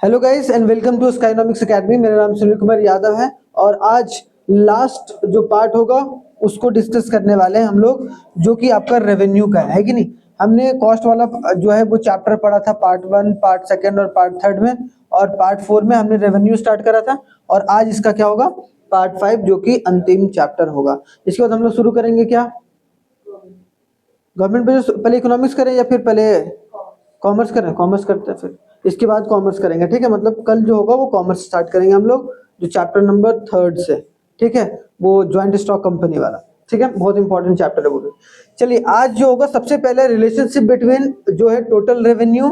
Hello guys and welcome to Skynomics academy. मेरा नाम सुनील कुमार यादव है और आज लास्ट जो पार्ट होगा उसको डिस्कस करने वाले हैं हम लोग, जो कि आपका रेवेन्यू का है कि नहीं। हमने कॉस्ट वाला जो है वो चैप्टर पढ़ा था पार्ट 1, पार्ट 2 और पार्ट 3 में, और पार्ट 4 में हमने रेवेन्यू स्टार्ट करा था। और आज इसका क्या होगा, पार्ट 5, जो कि अंतिम चैप्टर होगा। इसके बाद हम लोग शुरू करेंगे क्या, गवर्नमेंट पे पहले इकोनॉमिक्स करें या फिर पहले कॉमर्स करें? कॉमर्स करते हैं, फिर इसके बाद कॉमर्स करेंगे। ठीक है, मतलब कल जो होगा वो कॉमर्स स्टार्ट करेंगे हम लोग, जो चैप्टर नंबर 3 से। ठीक है, वो ज्वाइंट स्टॉक कंपनी वाला। ठीक है, बहुत इंपॉर्टेंट चैप्टर है वो भी। चलिए, आज जो होगा सबसे पहले रिलेशनशिप बिटवीन जो है टोटल रेवेन्यू,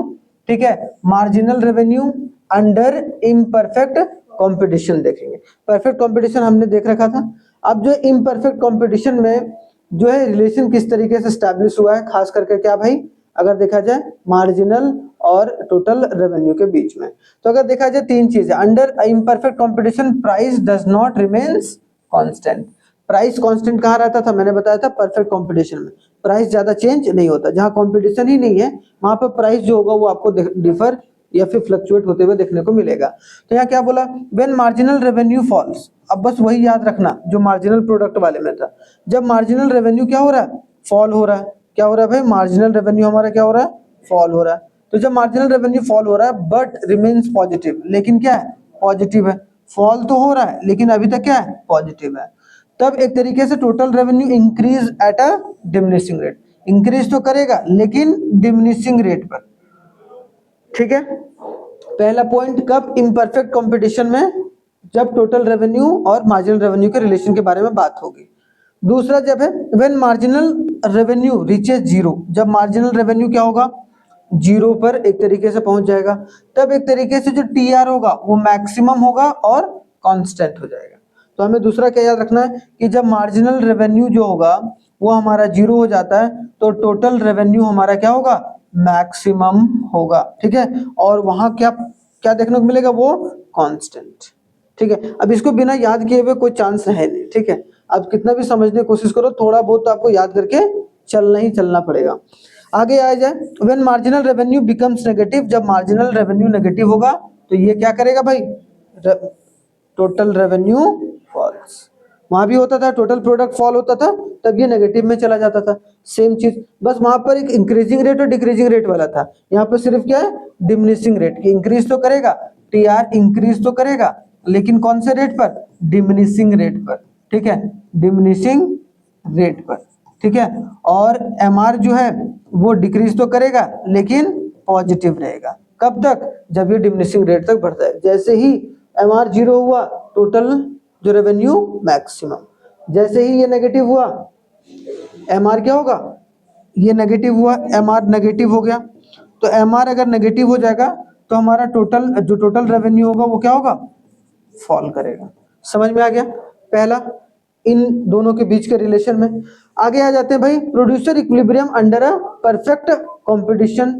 ठीक है, marginal revenue under imperfect competition देखेंगे। परफेक्ट कंपटीशन हमने देख रखा था। अब जो इम्परफेक्ट कंपटीशन में जो है रिलेशन किस तरीके से स्टैब्लिश हुआ है, खास करके क्या भाई, अगर देखा जाए मार्जिनल और टोटल रेवेन्यू के बीच में। तो अगर देखा जाए तीन चीजें, under imperfect competition price does not remains constant. Price constant कहाँ रहता था, मैंने बताया था परफेक्ट कंपटीशन में प्राइस ज्यादा चेंज नहीं होता। जहां कंपटीशन ही नहीं है वहां पर प्राइस जो होगा वो आपको डिफर या फिर फ्लक्चुएट होते हुए देखने को मिलेगा। तो यहाँ क्या बोला, व्हेन मार्जिनल रेवेन्यू फॉल्स। अब बस वही याद रखना जो मार्जिनल प्रोडक्ट वाले में था। जब मार्जिनल रेवेन्यू क्या हो रहा है, फॉल हो रहा है। क्या हो रहा है भाई, मार्जिनल रेवेन्यू हमारा क्या हो रहा है, फॉल हो रहा है। तो जब मार्जिनल रेवेन्यू फॉल हो रहा है बट रिमेन्स पॉजिटिव, लेकिन क्या है, पॉजिटिव है। फॉल तो हो रहा है लेकिन अभी तक क्या है, पॉजिटिव है। तब एक तरीके से total revenue increase at a diminishing rate. Increase तो करेगा लेकिन डिमिनिशिंग रेट पर। ठीक है, पहला पॉइंट कब, इम्परफेक्ट कंपटीशन में, जब टोटल रेवेन्यू और मार्जिनल रेवेन्यू के रिलेशन के बारे में बात होगी। दूसरा जब है when marginal revenue reaches zero. जब मार्जिनल रेवेन्यू क्या होगा, जीरो पर एक तरीके से पहुंच जाएगा। तब एक तरीके से जो टीआर होगा वो मैक्सिमम होगा और कांस्टेंट हो जाएगा। तो हमें दूसरा क्या याद रखना है कि जब मार्जिनल रेवेन्यू जो होगा वो हमारा जीरो हो जाता है तो टोटल रेवेन्यू हमारा क्या होगा, मैक्सिमम होगा। ठीक है, और वहां क्या क्या देखने को मिलेगा, वो कांस्टेंट। ठीक है, अब इसको बिना याद किए हुए कोई चांस है नहीं। ठीक है, आप कितना भी समझने की कोशिश करो, थोड़ा बहुत तो आपको याद करके चलना ही चलना पड़ेगा। आगे आ जाए, when marginal revenue becomes negative. जब मार्जिनल रेवेन्यू नेगेटिव होगा तो ये क्या करेगा भाई, टोटल रेवेन्यू फॉल्स। वहां भी होता था, टोटल प्रोडक्ट फॉल होता था तब ये नेगेटिव में चला जाता था। सेम चीज, बस वहां पर एक इंक्रीजिंग रेट और डिक्रीजिंग रेट वाला था। यहाँ पर सिर्फ क्या है, डिमिनिशिंग रेट की। इंक्रीज तो करेगा, टीआर इंक्रीज तो करेगा लेकिन कौन से रेट पर, डिमिनिशिंग रेट पर। ठीक है, डिमिनिशिंग रेट पर। ठीक है, और एमआर जो है वो डिक्रीज तो करेगा लेकिन पॉजिटिव रहेगा। कब तक, जब ये डिमिनिशिंग रेट तक बढ़ता है। जैसे ही एमआर जीरो हुआ, टोटल जो रेवेन्यू मैक्सिमम। जैसे ही ये नेगेटिव हुआ, एमआर क्या होगा, ये नेगेटिव हुआ, एमआर नेगेटिव हो गया। तो एमआर अगर नेगेटिव हो जाएगा तो हमारा टोटल रेवेन्यू होगा वो क्या होगा, फॉल करेगा। समझ में आ गया पहला, इन दोनों के बीच के रिलेशन में। आगे आ जाते हैं भाई, producer equilibrium under a perfect competition,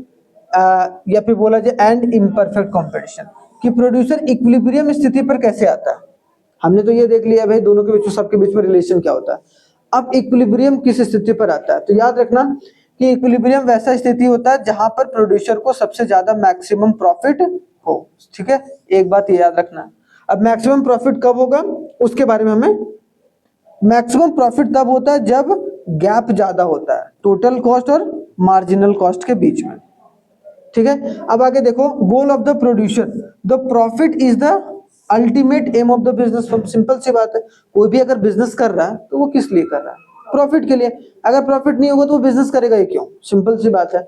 या फिर बोला जाए एंड इम्परफेक्ट कंपटीशन, कि प्रोड्यूसर इक्विलिब्रियम स्थिति पर कैसे आता है। हमने तो ये देख लिया भाई दोनों के बीच, सबके बीच में रिलेशन क्या होता है। अब इक्विलिब्रियम किस स्थिति पर आता है, तो याद रखना कि इक्विलिब्रियम वैसा स्थिति होता है जहां पर प्रोड्यूसर को सबसे ज्यादा मैक्सिमम प्रॉफिट हो। ठीक है, एक बात ये याद रखना। अब मैक्सिमम प्रॉफिट कब होगा उसके बारे में हमें, मैक्सिमम प्रॉफिट तब होता है जब गैप ज्यादा होता है टोटल कॉस्ट और मार्जिनल कॉस्ट के बीच में। ठीक है, अब आगे देखो, goal of the producer, the profit is the ultimate aim of the business. Simple सी बात है, कोई भी अगर बिजनेस कर रहा है तो वो किस लिए कर रहा है, प्रॉफिट के लिए। अगर प्रॉफिट नहीं होगा तो वो बिजनेस करेगा ही क्यों, सिंपल सी बात है।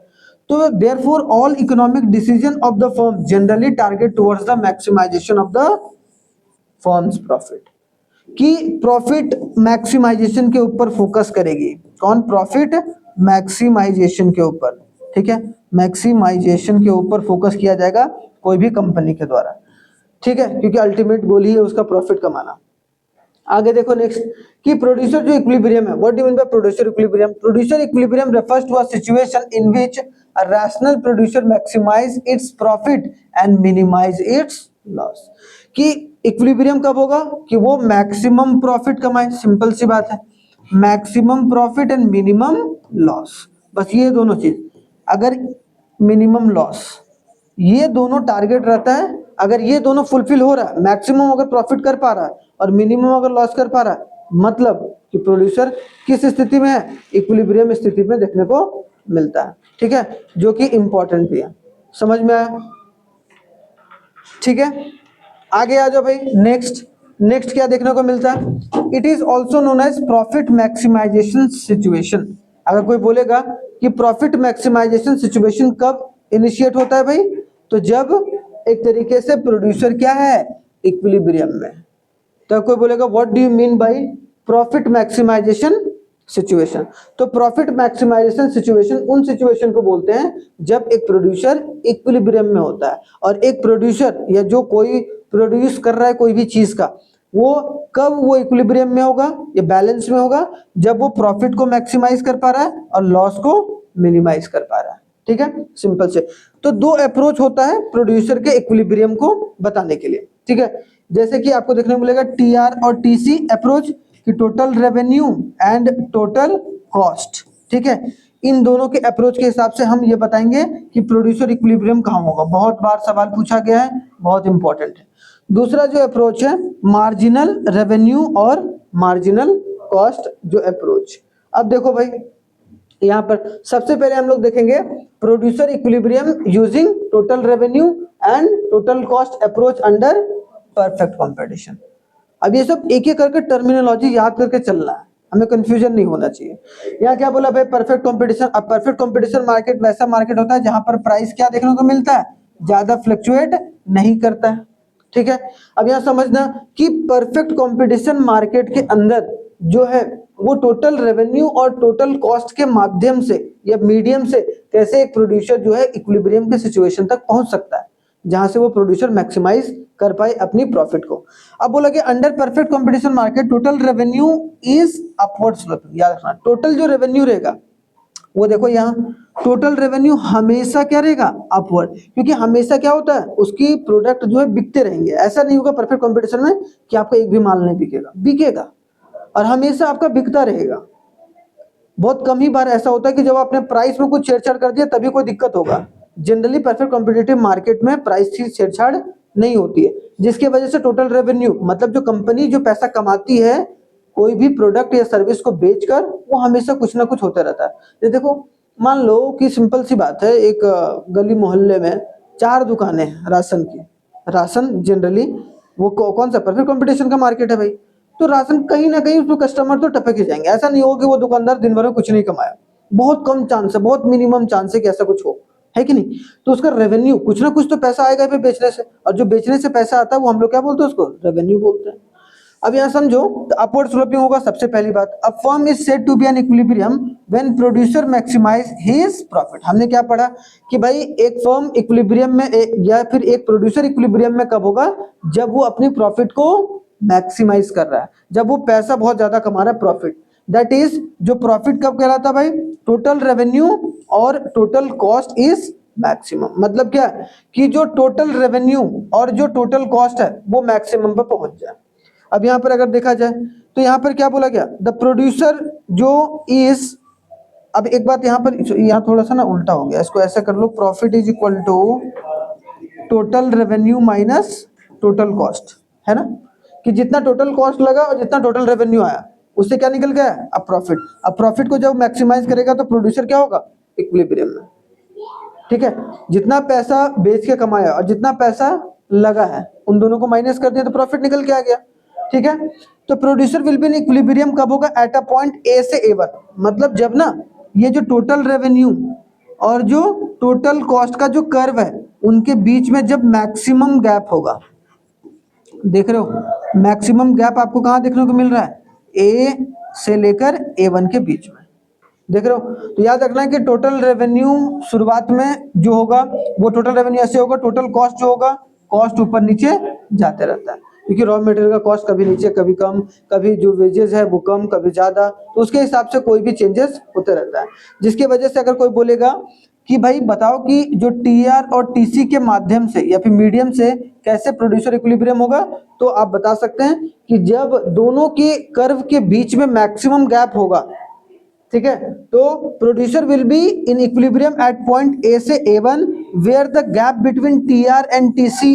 तो therefore all economic decision of the firm generally target towards the maximisation of the firm's profit, कि प्रॉफिट मैक्सिमाइजेशन के ऊपर फोकस करेगी। कौन, प्रॉफिट मैक्सिमाइजेशन के ऊपर। ठीक है, मैक्सिमाइजेशन के ऊपर फोकस किया जाएगा कोई भी कंपनी के द्वारा। ठीक है, क्योंकि अल्टीमेट गोल ही है उसका प्रॉफिट कमाना। आगे देखो नेक्स्ट, कि प्रोड्यूसर जो इक्विलिब्रियम है, what do you mean by producer equilibrium. Producer equilibrium refers to a situation in which a rational producer maximise its profit and minimise its loss. कि equilibrium कब होगा, कि वो मैक्सिमम प्रॉफिट कमाए। Simple सी बात है, maximum profit and minimum loss, बस ये दोनों चीज। अगर मिनिमम लॉस, ये दोनों टारगेट रहता है अगर ये दोनों फुलफिल हो रहा है, मैक्सिमम अगर प्रॉफिट कर पा रहा है और मिनिमम अगर लॉस कर पा रहा है, मतलब कि प्रोड्यूसर किस स्थिति में है, इक्विलिब्रियम स्थिति में देखने को मिलता है। ठीक है, जो कि इंपॉर्टेंट भी है। समझ में आया? ठीक है, आगे आ जाओ भाई। नेक्स्ट क्या देखने को मिलता है? It is also known as profit maximisation situation. अगर कोई बोलेगा कि प्रॉफिट मैक्सिमाइजेशन सिचुएशन कब इनिशिएट होता है भाई, तो जब एक तरीके से प्रोड्यूसर क्या है, इक्विलिब्रियम में। तो कोई बोलेगा what do you mean by profit maximisation situation? तो प्रॉफिट मैक्सिमाइजेशन सिचुएशन उन सिचुएशन को बोलते हैं जब एक प्रोड्यूसर इक्विलिब्रियम में होता है। और एक प्रोड्यूसर या जो कोई प्रोड्यूस कर रहा है कोई भी चीज का, वो कब वो इक्विलिब्रियम में होगा या बैलेंस में होगा, जब वो प्रॉफिट को मैक्सिमाइज कर पा रहा है और लॉस को मिनिमाइज कर पा रहा है। ठीक है, सिंपल से। तो दो अप्रोच होता है प्रोड्यूसर के इक्विलिब्रियम को बताने के लिए। ठीक है, जैसे कि आपको देखने को मिलेगा टीआर और टीसी अप्रोच, कि total revenue and total cost. ठीक है, इन दोनों के अप्रोच के हिसाब से हम ये बताएंगे कि प्रोड्यूसर इक्विलिब्रियम कहाँ होगा। बहुत बार सवाल पूछा गया है, बहुत इंपॉर्टेंट है। दूसरा जो अप्रोच है मार्जिनल रेवेन्यू और मार्जिनल कॉस्ट जो अप्रोच। अब देखो भाई, यहाँ पर सबसे पहले हम लोग देखेंगे producer equilibrium using total revenue and total cost approach under perfect competition. अब ये सब एक एक करके टर्मिनोलॉजी याद करके चलना है, हमें कंफ्यूजन नहीं होना चाहिए। यहाँ क्या बोला भाई, परफेक्ट कंपटीशन। अब परफेक्ट कंपटीशन मार्केट वैसा मार्केट होता है जहां पर प्राइस क्या देखने को मिलता है, ज्यादा फ्लक्चुएट नहीं करता है। ठीक है, अब यहाँ समझना कि परफेक्ट कंपटीशन मार्केट के अंदर जो है वो टोटल रेवेन्यू और टोटल कॉस्ट के माध्यम से या मीडियम से कैसे एक प्रोड्यूसर जो है इक्विलिब्रियम के सिचुएशन तक पहुंच सकता है, जहां से वो प्रोड्यूसर मैक्सिमाइज कर पाए अपनी प्रॉफिट को। अब बोला कि under perfect competition market total revenue is upward sloping. याद रखना, टोटल जो रेवेन्यू रहेगा वो देखो यहाँ टोटल रेवेन्यू हमेशा क्या रहेगा, अपवर्ड। क्योंकि हमेशा क्या होता है, उसकी प्रोडक्ट जो है बिकते रहेंगे। ऐसा नहीं होगा परफेक्ट कंपटीशन में कि आपका एक भी माल नहीं बिकेगा, बिकेगा और हमेशा आपका बिकता रहेगा। बहुत कम ही बार ऐसा होता है कि जब आपने प्राइस में कुछ छेड़छाड़ कर दिया तभी कोई दिक्कत होगा। जनरली परफेक्ट कॉम्पिटिटिव मार्केट में प्राइस की छेड़छाड़ नहीं होती है, जिसकी वजह से टोटल रेवेन्यू मतलब जो कंपनी जो पैसा कमाती है कोई भी प्रोडक्ट या सर्विस को बेचकर, वो हमेशा कुछ ना कुछ होता रहता है। ये देखो, मान लो कि सिंपल सी बात है, एक गली मोहल्ले में 4 दुकानें हैं राशन की। राशन जनरली वो कौन सा परफेक्ट कंपटीशन का मार्केट है भाई, तो राशन कहीं ना कहीं उसमें कस्टमर तो टपक ही जाएंगे। ऐसा नहीं होगा कि वो दुकानदार दिन भर में कुछ नहीं कमाया, बहुत कम चांस है, बहुत मिनिमम चांस है कि ऐसा कुछ हो, है कि नहीं। तो उसका रेवेन्यू कुछ ना कुछ तो पैसा आएगा फिर बेचने से, और जो बेचने से पैसा आता है वो हम लोग क्या बोलते हैं, उसको रेवेन्यू बोलते हैं। अब यहाँ समझो, अपवर्ड स्लोपिंग होगा सबसे पहली बात। A firm is said to be an equilibrium when producer maximise his profit. हमने क्या पढ़ा कि भाई एक फर्म इक्विलिब्रियम में या फिर एक प्रोड्यूसर इक्विलिब्रियम में कब होगा, जब वो अपनी प्रॉफिट को मैक्सिमाइज कर रहा है, जब वो पैसा बहुत ज्यादा कमा रहा है, प्रॉफिट। दैट इज, जो प्रॉफिट कब कहलाता है भाई, टोटल रेवेन्यू और टोटल कॉस्ट इज मैक्सिमम। मतलब क्या कि जो टोटल रेवेन्यू और जो टोटल कॉस्ट है वो मैक्सिमम पर पहुंच जाए। अब यहाँ पर अगर देखा जाए तो यहाँ पर क्या बोला गया, द प्रोड्यूसर जो इज। अब एक बात यहाँ पर, यहाँ थोड़ा सा ना उल्टा हो गया, इसको ऐसे कर लो, profit is equal to total revenue minus total cost, है ना। कि जितना टोटल कॉस्ट लगा और जितना टोटल रेवेन्यू आया उससे क्या निकल गया, अब प्रॉफिट। अब प्रॉफिट को जब मैक्सिमाइज करेगा तो प्रोड्यूसर क्या होगा, इक्विलिब्रियम में। ठीक है, जितना पैसा बेच के कमाया और जितना पैसा लगा है उन दोनों को माइनस कर दिया तो प्रॉफिट निकल के आ गया। ठीक है, तो producer will be in equilibrium कब होगा, at a point A say A1। मतलब जब ना ये जो टोटल रेवेन्यू और जो टोटल कॉस्ट का जो कर्व है उनके बीच में जब मैक्सिमम गैप होगा, देख रहे हो मैक्सिमम गैप आपको कहाँ देखने को मिल रहा है, ए से लेकर A1 के बीच में, देख रहे हो। तो याद रखना है कि टोटल रेवेन्यू शुरुआत में जो होगा वो टोटल रेवेन्यू ऐसे होगा, टोटल कॉस्ट जो होगा, कॉस्ट ऊपर नीचे जाते रहता है, क्योंकि रॉ मटेरियल का कॉस्ट कभी नीचे कभी कम, कभी जो वेजेस है वो कम कभी ज्यादा, तो उसके हिसाब से कोई भी चेंजेस होते रहता है। जिसकी वजह से अगर कोई बोलेगा कि भाई बताओ कि जो टीआर और टीसी के माध्यम से या फिर मीडियम से कैसे प्रोड्यूसर इक्विलिब्रियम होगा, तो आप बता सकते हैं कि जब दोनों के कर्व के बीच में मैक्सिमम गैप होगा, ठीक है, तो producer will be in equilibrium at point A say A1 where the gap between TR and TC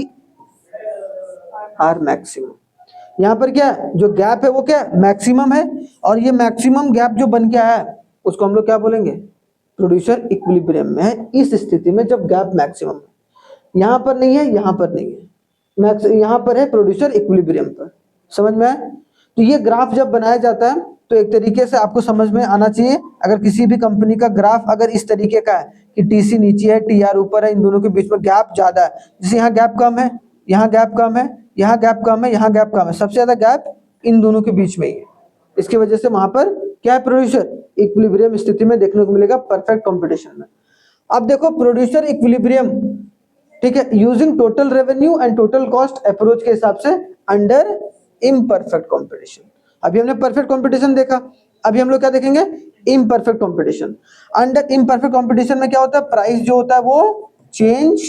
are maximum. यहाँ पर क्या है, जो गैप है वो क्या है, मैक्सिमम है, और ये मैक्सिमम गैप जो बन के आया है उसको हम लोग क्या बोलेंगे, प्रोड्यूसर इक्विलिब्रियम में है। इस स्थिति में जब गैप मैक्सिमम है, यहाँ पर नहीं है, यहाँ पर नहीं है, मैक्स यहाँ पर है प्रोड्यूसर इक्विलिब्रियम पर। समझ में आया? तो ये ग्राफ जब बनाया जाता है तो एक तरीके से आपको समझ में आना चाहिए, अगर किसी भी कंपनी का ग्राफ अगर इस तरीके का है कि टीसी नीचे है, टीआर ऊपर है, इन दोनों के बीच में गैप ज्यादा है, जैसे यहाँ गैप कम है, यहाँ गैप कम है, यहाँ गैप कम है, यहाँ गैप कम है, सबसे ज्यादा गैप इन दोनों के बीच में ही है, इसकी वजह से वहां पर क्या है, प्रोड्यूसर इक्विलिब्रियम स्थिति में देखने को मिलेगा परफेक्ट कंपटीशन में। अब देखो प्रोड्यूसर इक्विलिब्रियम, ठीक है, using total revenue and total cost approach के हिसाब से अंडर इम्परफेक्ट कंपटीशन। अभी हमने परफेक्ट कंपटीशन देखा, अभी हम लोग क्या देखेंगे, imperfect competition. Under imperfect competition में क्या होता है, प्राइस जो होता है वो चेंज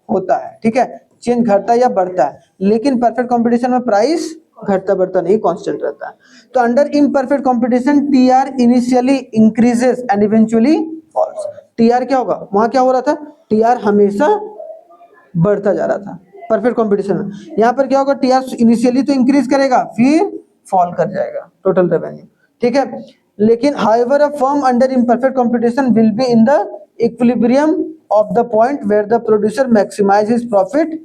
होता है, ठीक है, चेंज घटता या बढ़ता है, लेकिन परफेक्ट कंपटीशन में प्राइस घटता बढ़ता नहीं, कांस्टेंट रहता है। तो under imperfect competition TR initially increases and eventually falls. TR क्या होगा, वहां क्या हो रहा था, टीआर हमेशा बढ़ता जा रहा था परफेक्ट कंपटीशन में। यहाँ पर क्या होगा, टीआर इनिशियली तो इंक्रीज करेगा, फिर फॉल कर जाएगा टोटल रेवेन्यू, ठीक है। लेकिन however a firm under imperfect competition will be in the equilibrium of the point where the producer maximise his profit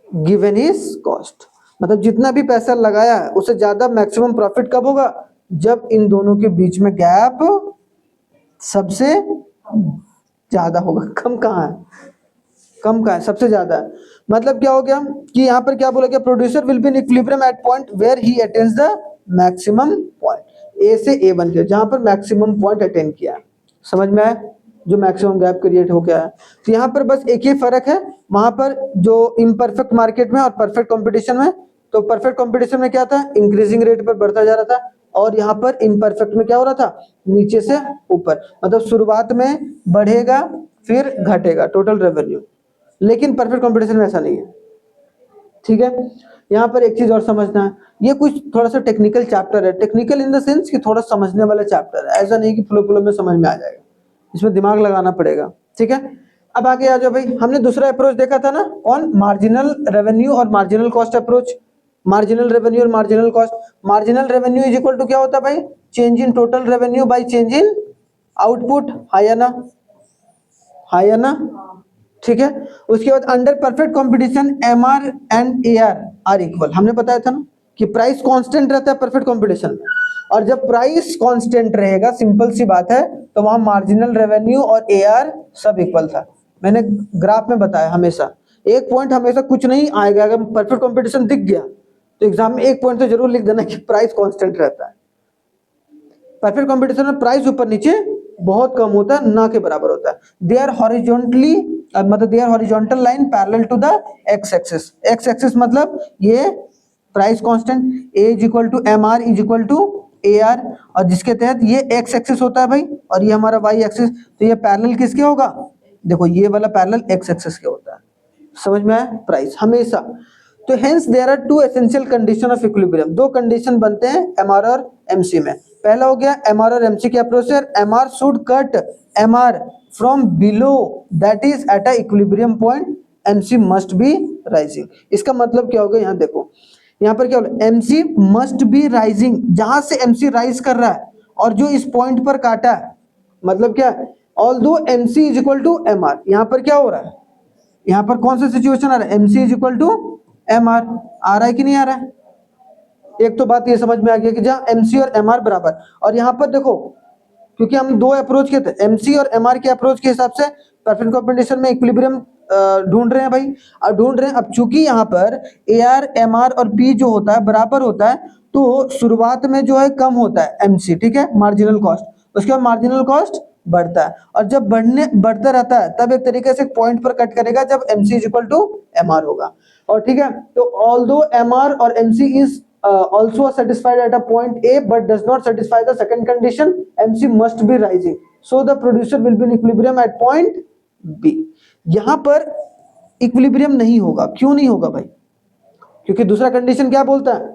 given his cost. मतलब जितना भी पैसा लगाया है उससे ज्यादा मैक्सिमम प्रॉफिट कब होगा, जब इन दोनों के बीच में गैप सबसे ज्यादा होगा। कम कहाँ है, कम कहाँ है, सबसे ज्यादा है। मतलब क्या हो गया कि यहाँ पर क्या बोला गया, producer will be in equilibrium at point where he attains the maximum point, A से ए बन गया, जहां पर मैक्सिमम पॉइंट अटेन किया। समझ में आया, जो मैक्सिमम गैप क्रिएट हो गया है। तो यहाँ पर बस एक ही फर्क है, वहां पर जो इम्परफेक्ट मार्केट में और परफेक्ट कंपटीशन में, तो परफेक्ट कंपटीशन में क्या था, इंक्रीजिंग रेट पर बढ़ता जा रहा था, और यहाँ पर इम्परफेक्ट में क्या हो रहा था, नीचे से ऊपर, मतलब शुरुआत में बढ़ेगा फिर घटेगा टोटल रेवेन्यू, लेकिन परफेक्ट कंपटीशन में ऐसा नहीं है, ठीक है। यहाँ पर एक चीज और समझना है, ये कुछ थोड़ा सा टेक्निकल चैप्टर है, टेक्निकल इन द सेंस कि थोड़ा समझने वाला चैप्टर है, ऐसा नहीं कि फ्लो फ्लो में समझ में आ जाएगा, इसमें दिमाग लगाना पड़ेगा, ठीक है। अब आगे आ जाओ भाई, हमने दूसरा अप्रोच देखा था ना, कौन, मार्जिनल रेवेन्यू और marginal cost approach. Marginal revenue और marginal cost, marginal revenue is equal to क्या होता है भाई, change in total revenue by change in output, हाई है ना, हाई है ना, ठीक है। उसके बाद under perfect competition MR and AR are equal, हमने बताया था ना कि प्राइस कांस्टेंट रहता है परफेक्ट कंपटीशन में, और जब प्राइस कांस्टेंट रहेगा, सिंपल सी बात है, तो वहां मार्जिनल रेवेन्यू और एआर सब इक्वल था। मैंने ग्राफ में बताया, हमेशा एक पॉइंट हमेशा कुछ नहीं आएगा, अगर परफेक्ट कंपटीशन दिख गया तो एग्जाम में एक पॉइंट तो जरूर लिख देना कि प्राइस कांस्टेंट रहता है। परफेक्ट कंपटीशन में प्राइस ऊपर नीचे बहुत कम होता है, ना के बराबर होता है। दे आर हॉरिजॉन्टली, मतलब they are horizontal line parallel to the X axis. X axis मतलब ये price constant, A is equal to M R is equal to A R, और जिसके तहत ये एक्स एक्सिस होता है भाई, और ये हमारा वाई एक्सिस, तो ये पैरेलल किसके होगा, देखो ये वाला पैरेलल एक्स एक्सिस के होता है। समझ में आया, प्राइस हमेशा। तो hence there are two essential condition of equilibrium, दो कंडीशन बनते हैं एमआर और एमसी में। पहला हो गया एमआर और एमसी के अप्रोच से, MR should cut MR from below that is at a equilibrium point, MC must be rising. इसका मतलब क्या होगा, यहाँ देखो, यहाँ पर क्या होगा, एमसी मस्ट बी राइजिंग, जहां से एमसी राइज कर रहा है और जो इस पॉइंट पर काटा है, मतलब क्या, although MC is equal to MR, यहाँ पर क्या हो रहा है, यहाँ पर कौन सा सिचुएशन आ रहा है, MC is equal to MR, आ रहा है कि नहीं आ रहा है। एक तो बात ये समझ में आ गया कि जहां एमसी और एमआर बराबर, और यहाँ पर देखो, क्योंकि हम दो अप्रोच के थे, एमसी और एमआर के अप्रोच के हिसाब से परफेक्ट कंपटीशन में इक्विलिब्रियम ढूंढ रहे हैं भाई, अब ढूंढ रहे हैं। अब चूंकि यहाँ पर ए आर एम आर और पी जो होता है बराबर होता है, तो शुरुआत में जो है कम होता है एमसी, ठीक है, मार्जिनल कॉस्ट, उसके बाद मार्जिनल कॉस्ट बढ़ता है, और जब बढ़ता रहता है तब एक तरीके से पॉइंट पर कट करेगा जब MC is equal to MR होगा, और ठीक है। तो ऑल्दो एमआर और MC is also satisfied at a point A but does not satisfy the second condition, MC must be rising, so the producer will be in equilibrium at point B। यहां पर equilibrium नहीं होगा, क्यों नहीं होगा भाई, क्योंकि दूसरा कंडीशन क्या बोलता है,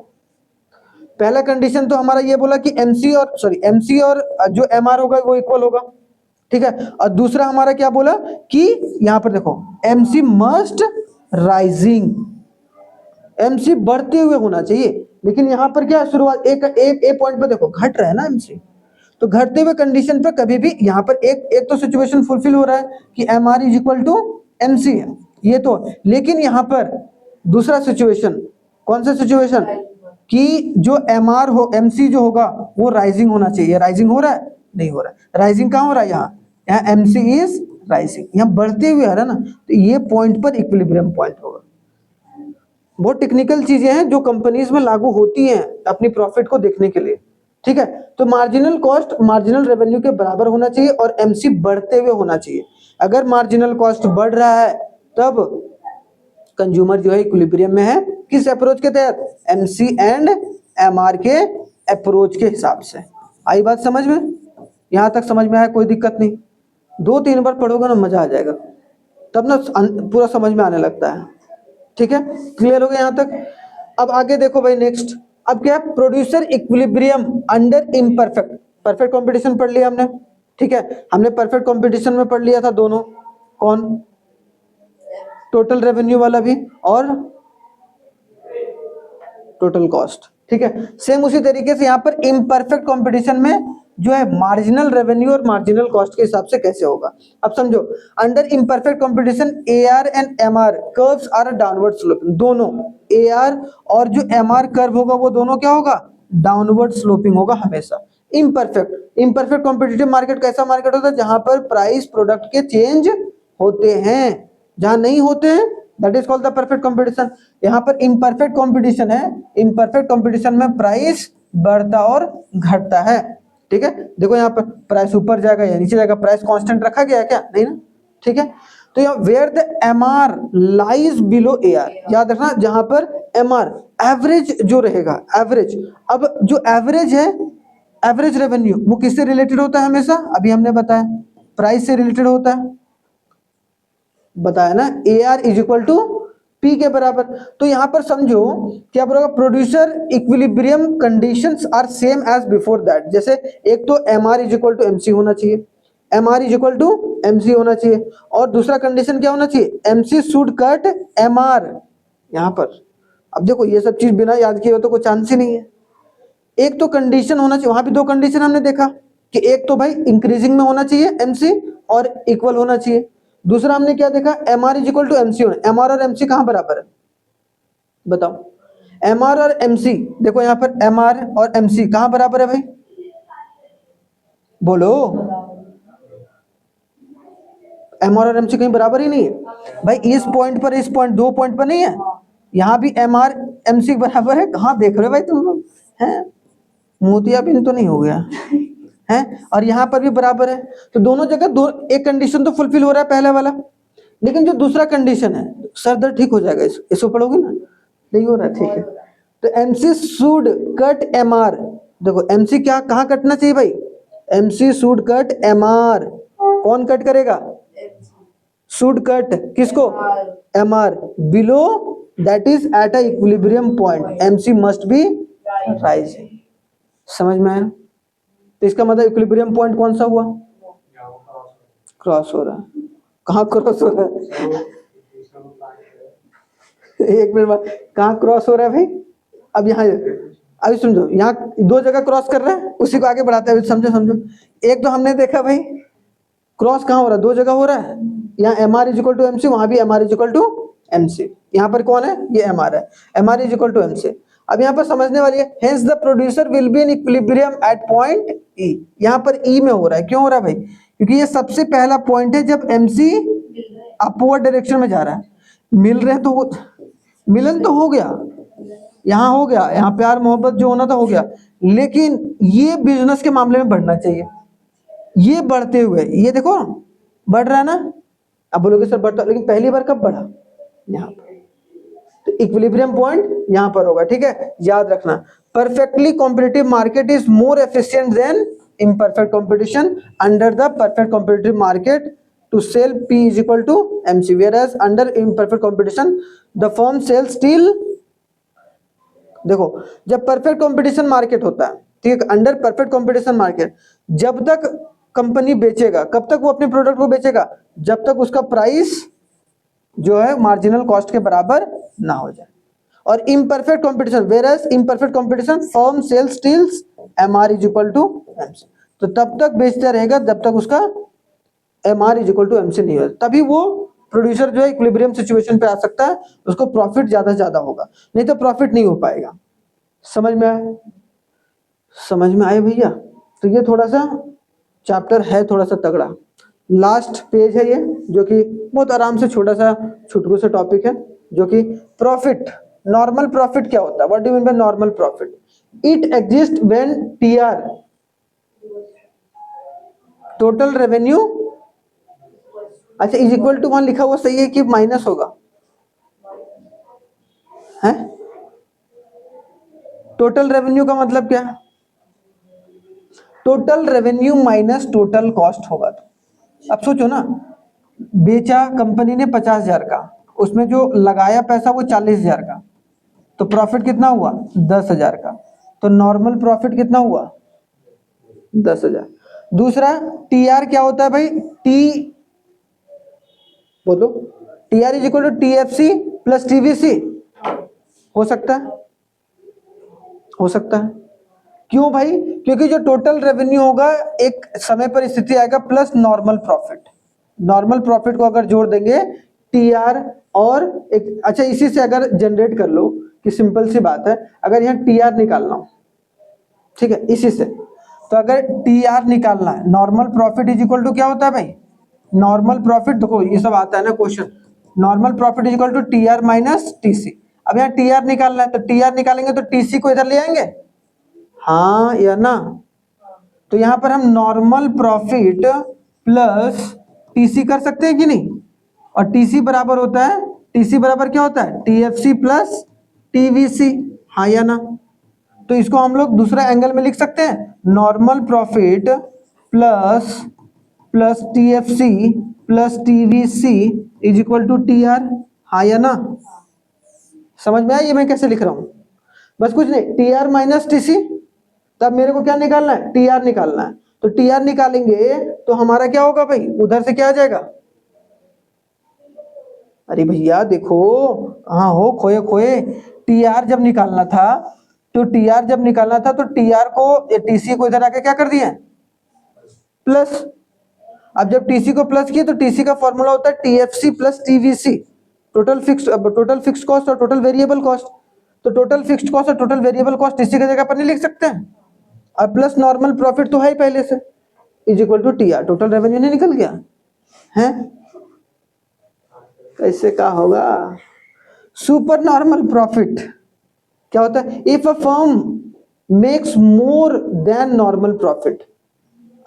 पहला कंडीशन तो हमारा ये बोला कि एमसी और जो एमआर होगा वो इक्वल होगा, ठीक है, और दूसरा हमारा क्या बोला कि यहां पर देखो एमसी मस्ट राइजिंग, एमसी बढ़ते हुए होना चाहिए, लेकिन यहाँ पर क्या शुरुआत एक पॉइंट पे देखो घट रहा है ना एमसी, तो घटते हुए कंडीशन पे कभी भी यहाँ पर एक तो सिचुएशन फुलफिल हो रहा है कि M R is equal to M C है, ये तो, लेकिन यहाँ पर दूसरा सिचुएशन, कौन सा सिचुएशन, कि जो एम आर हो एम सी जो होगा वो राइजिंग होना चाहिए, राइजिंग हो रहा है, नहीं हो रहा है, राइजिंग कहाँ हो रहा है, यहाँ एम सी इज राइजिंग, यहाँ बढ़ते हुए आ रहा है ना, तो ये पॉइंट पर इक्विलिब्रियम पॉइंट होगा। बहुत टेक्निकल चीजें हैं जो कंपनीज में लागू होती हैं अपनी प्रॉफिट को देखने के लिए, ठीक है। तो मार्जिनल कॉस्ट मार्जिनल रेवेन्यू के बराबर होना चाहिए और एमसी बढ़ते हुए होना चाहिए। अगर मार्जिनल कॉस्ट बढ़ रहा है तब कंज्यूमर जो है इक्विलिब्रियम में है, किस अप्रोच के तहत, एमसी एंड एमआर के अप्रोच के हिसाब से। आई बात समझ में, यहां तक समझ में आया, कोई दिक्कत नहीं, 2-3 बार पढ़ोगे ना मजा आ जाएगा, तब ना पूरा समझ में आने लगता है, ठीक है। क्लियर हो गया यहां तक। अब आगे देखो भाई नेक्स्ट, अब क्या है, producer equilibrium under imperfect, perfect competition पढ़ लिया हमने, ठीक है, हमने परफेक्ट कंपटीशन में पढ़ लिया था दोनों, कौन, टोटल रेवेन्यू वाला भी और टोटल कॉस्ट, ठीक है। सेम उसी तरीके से यहाँ पर इम्परफेक्ट कंपटीशन में जो है मार्जिनल रेवेन्यू और मार्जिनल कॉस्ट के हिसाब से कैसे होगा। अब समझो, under imperfect competition AR and MR curves are downward sloping, दोनों एआर और जो एमआर कर्व होगा वो दोनों क्या होगा, डाउनवर्ड स्लोपिंग होगा हमेशा। इम्परफेक्ट कॉम्पिटिटिव मार्केट कैसा मार्केट होता है, जहां पर प्राइस प्रोडक्ट के चेंज होते हैं, जहां नहीं होते हैं that is called the perfect competition. यहाँ पर इम्परफेक्ट कंपटीशन है, इम्परफेक्ट कंपटीशन में प्राइस बढ़ता और घटता है, ठीक है। देखो यहाँ पर प्राइस ऊपर जाएगा या नीचे जाएगा, प्राइस कांस्टेंट रखा गया है क्या, नहीं ना, ठीक है। तो यहाँ where the MR lies below AR, याद रखना जहां पर एमआर एवरेज जो रहेगा, एवरेज, अब जो एवरेज है, एवरेज रेवेन्यू वो किससे रिलेटेड होता है हमेशा, अभी हमने बताया प्राइस से रिलेटेड होता है, बताया ना, A R is equal to P के बराबर। तो यहां पर समझो क्या बोलेगा, producer equilibrium conditions are same as before that, जैसे एक तो M R is equal to M C होना चाहिए, M R is equal to M C होना चाहिए, और दूसरा कंडीशन क्या होना चाहिए, M C should cut M R. यहां पर अब देखो ये सब चीज बिना याद किए हो तो कोई चांस ही नहीं है। एक तो कंडीशन होना चाहिए, वहां भी 2 कंडीशन हमने देखा कि एक तो भाई इंक्रीजिंग में होना चाहिए एमसी और इक्वल होना चाहिए, दूसरा हमने क्या देखा, M R is equal to MC होना, एम आर और एमसी कहां बराबर है, बताओ, एम आर और एमसी, देखो यहां पर एम आर और एमसी कहां बराबर है भाई, बोलो, एम आर और एमसी कहीं बराबर ही नहीं है भाई, इस पॉइंट पर इस पॉइंट 2 पॉइंट पर नहीं है, यहां भी एम आर एमसी बराबर है, कहां देख रहे हो भाई तुम लोग, हैं मोतियाबिंद तो नहीं हो गया है, और यहां पर भी बराबर है, तो दोनों जगह एक कंडीशन तो फुलफिल हो रहा है पहला वाला, लेकिन जो दूसरा कंडीशन है, सर दर्द ठीक हो जाएगा, इसको पढ़ोगे ना, नहीं हो रहा, ठीक है। तो एमसी शुड कट एमआर, देखो एमसी क्या कहां कटना चाहिए भाई, एमसी शुड कट एमआर, कौन कट करेगा, शुड कट किसको, MR below that is at a equilibrium point, MC must be rising, समझ में आया। तो इसका मतलब इक्विलिब्रियम पॉइंट कौन सा हुआ, क्रॉस हो रहा है, कहाँ क्रॉस हो रहा है एक मिनट बाद, कहाँ क्रॉस हो रहा है भाई, अब यहाँ, अभी समझो, यहाँ 2 जगह क्रॉस कर रहा है, उसी को आगे बढ़ाते हैं, समझो समझो, एक तो हमने देखा भाई क्रॉस कहाँ हो रहा है, 2 जगह हो रहा है, यहाँ M R is equal to M C, वहां भी M R is equal to M C, यहाँ पर कौन है, ये एम आर है, M R is equal to M C. अब यहाँ पर समझने वाली है, hence the producer will be in equilibrium at point E, यहाँ पर ई में हो रहा है, क्यों हो रहा है भाई, क्योंकि ये सबसे पहला पॉइंट है जब एमसी अपवर्ड डायरेक्शन में जा रहा है, मिल रहे तो मिलन तो हो गया, यहाँ हो गया, यहाँ प्यार मोहब्बत जो होना था हो गया, लेकिन ये बिजनेस के मामले में बढ़ना चाहिए, ये बढ़ते हुए, ये देखो बढ़ रहा है ना, अब बोलोगे सर बढ़ता, लेकिन पहली बार कब बढ़ा, यहाँ पर, तो इक्विलिब्रियम पॉइंट यहाँ पर होगा, ठीक है, याद रखना। Perfectly competitive market is more efficient then imperfect competition, under the perfect competitive market to sell P is equal to MC, whereas under imperfect competition the firm sells still, देखो जब perfect competition market होता है, ठीक है, under perfect competition market, जब तक company बेचेगा, कब तक वो अपने प्रोडक्ट को बेचेगा, जब तक उसका प्राइस जो है मार्जिनल कॉस्ट के बराबर ना हो जाए, और imperfect competition, whereas imperfect competition firm sells tills MR is equal to MC। तो तब तक बेचता रहेगा जब तक उसका MR is equal to MC नहीं हो, तभी वो प्रोड्यूसर जो है इक्विलिब्रियम सिचुएशन पे आ सकता है, उसको प्रॉफिट ज्यादा से ज्यादा होगा, नहीं तो प्रॉफिट नहीं हो पाएगा। समझ में आया? समझ में आए भैया? तो ये थोड़ा सा चैप्टर है थोड़ा सा तगड़ा। लास्ट पेज है ये, जो कि बहुत आराम से छोटा सा छुटकू सा टॉपिक है, जो कि प्रॉफिट, नॉर्मल प्रॉफिट क्या होता है, what do you mean by normal profit? It exist when TR total revenue, अच्छा इज इक्वल टू, वहां लिखा हुआ सही है कि माइनस होगा? है टोटल रेवेन्यू का मतलब क्या? Total revenue minus total cost होगा। तो अब सोचो ना, बेचा कंपनी ने 50,000 का, उसमें जो लगाया पैसा वो 40,000 का, तो प्रॉफिट कितना हुआ? 10,000 का। तो नॉर्मल प्रॉफिट कितना हुआ? 10,000। दूसरा TR क्या होता है भाई? बोलो, TR is equal to TFC plus TVC। हो सकता है? हो सकता है। क्यों भाई? क्योंकि जो टोटल रेवेन्यू होगा एक समय पर स्थिति आएगा plus normal profit, normal profit को अगर जोड़ देंगे TR और एक, अच्छा इसी से अगर जनरेट कर लो कि सिंपल सी बात है, अगर यहाँ TR निकालना हो, ठीक है, इसी से, तो अगर TR निकालना है, normal profit is equal to क्या होता है भाई? नॉर्मल प्रॉफिट, देखो ये सब आता है ना question, normal profit is equal to TR minus TC। अब यहाँ TR निकालना है, तो TR निकालेंगे तो TC को इधर ले आएंगे, हाँ या ना? तो यहां पर हम नॉर्मल प्रॉफिट प्लस TC कर सकते हैं कि नहीं? और TC बराबर होता है, TC बराबर क्या होता है? TFC प्लस TVC, हाँ या ना? तो इसको हम लोग दूसरा एंगल में लिख सकते हैं, normal profit plus plus TFC plus TVC is equal to TR, हाँ या ना? समझ में आया ये मैं कैसे लिख रहा हूं? बस कुछ नहीं, TR माइनस TC, तब मेरे को क्या निकालना है? TR निकालना है। तो TR निकालेंगे तो हमारा क्या होगा भाई? उधर से क्या आ जाएगा? अरे भैया देखो, हाँ हो खोए खोए, TR जब निकालना था, तो TR जब निकालना था तो TR को TC को इधर आके क्या कर दिया? प्लस। अब जब TC को प्लस किए तो TC का फॉर्मूला होता है TFC plus TVC, total fixed cost और टोटल वेरिएबल कॉस्ट। तो टोटल फिक्स्ड कॉस्ट और टोटल वेरिएबल कॉस्ट TC की जगह पर नहीं लिख सकते हैं? और प्लस नॉर्मल प्रॉफिट तो है ही पहले से, is equal to TR, total revenue नहीं निकल गया है? कैसे का होगा? सुपर नॉर्मल प्रॉफिट क्या होता है? If a firm makes more than normal profit,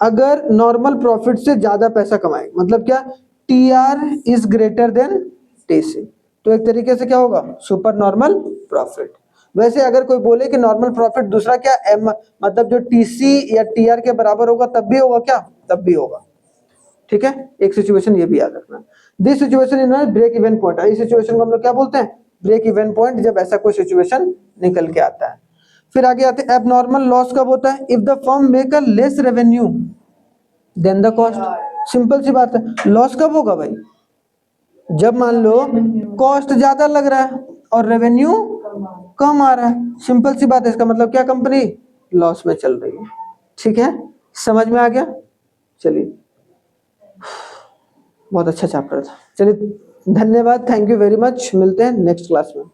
अगर नॉर्मल प्रॉफिट से ज्यादा पैसा कमाए, मतलब क्या? TR is greater than TC, तो एक तरीके से क्या होगा? Super normal profit. वैसे अगर कोई बोले कि नॉर्मल प्रॉफिट दूसरा क्या मतलब जो TC या TR के बराबर होगा तब भी होगा क्या? तब भी होगा, ठीक है। एक सिचुएशन ये भी याद रखना, this situation in break even point, इस सिचुएशन को हम लोग क्या बोलते हैं? ब्रेक इवन पॉइंट, जब ऐसा कोई सिचुएशन निकल के आता है। फिर आगे आते हैं, एबनॉर्मल लॉस कब होता है? If the firm make a less revenue than the cost. Simple सी बात है, लॉस कब होगा भाई? जब मान लो कॉस्ट ज्यादा लग रहा है और रेवेन्यू कम आ रहा है, सिंपल सी बात है, इसका मतलब क्या? कंपनी लॉस में चल रही है, ठीक है। समझ में आ गया? चलिए, बहुत अच्छा चैप्टर था। चलिए धन्यवाद, थैंक यू वेरी मच, मिलते हैं नेक्स्ट क्लास में।